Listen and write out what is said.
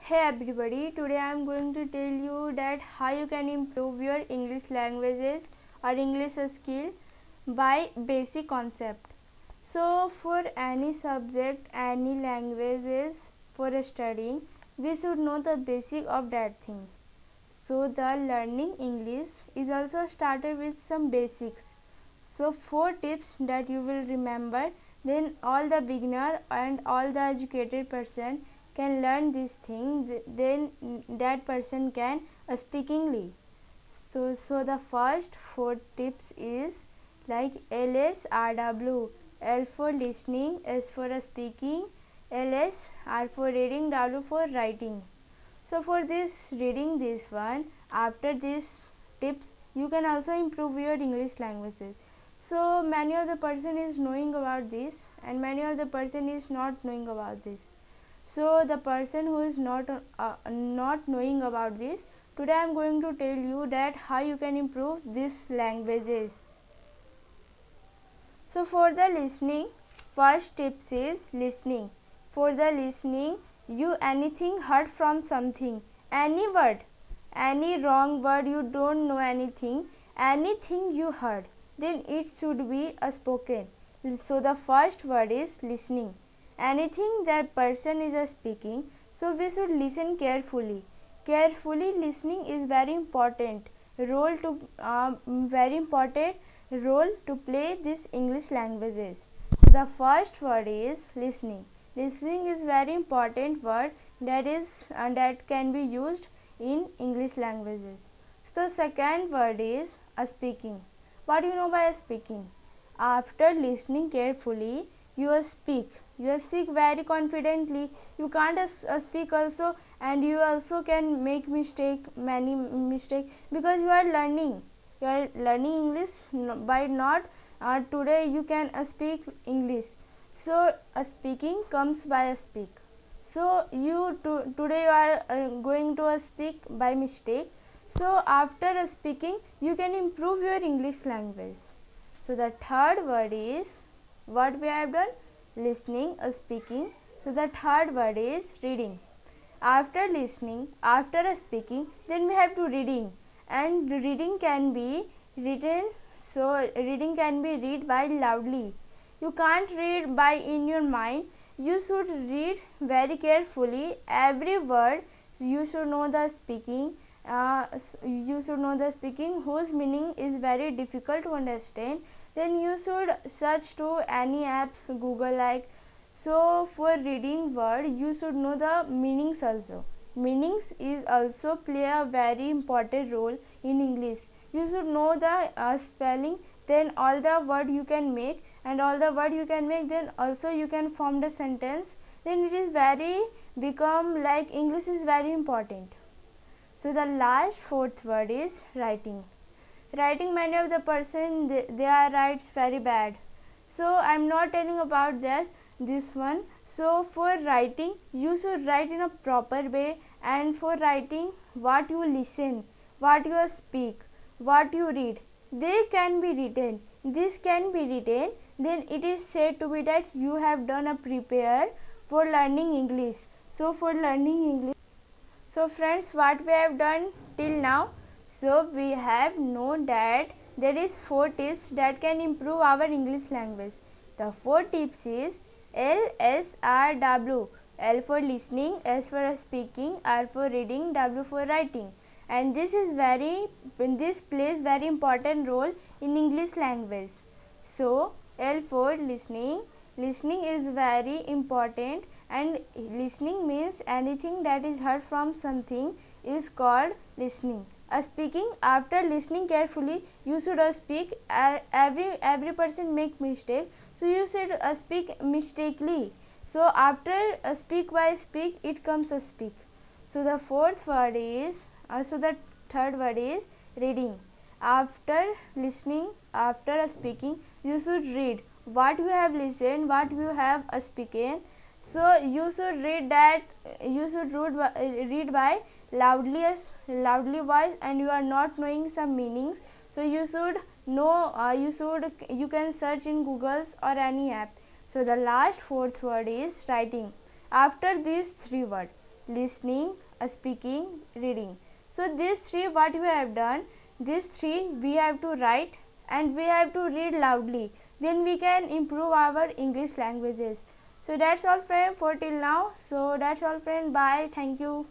Hey everybody, today I am going to tell you that how you can improve your English languages or English skill by basic concept. So for any subject, any languages for studying, we should know the basic of that thing. So the learning English is also started with some basics. So 4 tips that you will remember, then all the beginner and all the educated person can learn this thing, then that person can speak English. So the first 4 tips is like LSRW. L for listening, S for speaking, LS, R for reading, W for writing. So for this reading this one, after these tips you can also improve your English languages. So many of the person is knowing about this and many of the person is not knowing about this. So the person who is not knowing about this, today I am going to tell you that how you can improve these languages. So for the listening, first tips is listening. For the listening, you anything heard from something, any word, any wrong word, you don't know anything you heard, then it should be a spoken. So the first word is listening. Anything that person is speaking, so we should listen carefully. Carefully listening is very important role to play this English languages. So the first word is listening. Listening is very important word that can be used in English languages. So the second word is speaking. What do you know by speaking? After listening carefully, you speak very confidently. You can't speak also, and you also can make many mistake, because you are learning English by not today you can speak English. So speaking comes by speak. So today you are going to speak by mistake. So after speaking you can improve your English language. So the third word is what we have done, listening, speaking. So the third word is reading. After listening, after speaking, then we have to reading, and reading can be written. So reading can be read by loudly. You can't read by in your mind. You should read very carefully every word. You should know the speaking. Whose meaning is very difficult to understand, then you should search to any apps, Google like. So for reading word you should know the meanings also. Meanings is also play a very important role in English. You should know the spelling, then all the word you can make, and all the word you can make, then also you can form the sentence, then it is very become like English is very important. So the last fourth word is writing. Writing, many of the person they are writes very bad. So I am not telling about this one. So for writing you should write in a proper way, and for writing what you listen, what you speak, what you read, they can be written. This can be written, then it is said to be that you have done a prepare for learning English. So for learning English, so friends, what we have done till now, so we have known that there is 4 tips that can improve our English language. The 4 tips is LSRW. L for listening, S for speaking, R for reading, W for writing. And this plays very important role in English language. So L for listening. Listening is very important, and listening means anything that is heard from something is called listening. Speaking, after listening carefully you should speak. Every person make mistake, so you should speak mistakenly. So after speak by speak it comes a speak. So the third word is reading. After listening, after speaking, you should read what you have listened, what you have spoken. So you should read that. You should read by loudly voice, and you are not knowing some meanings. So you should know. You can search in Google's or any app. So the last fourth word is writing. After these 3 words, listening, speaking, reading. So these three what we have done, these three we have to write and we have to read loudly, then we can improve our English languages. So that's all friend for till now. So that's all friend, bye, thank you.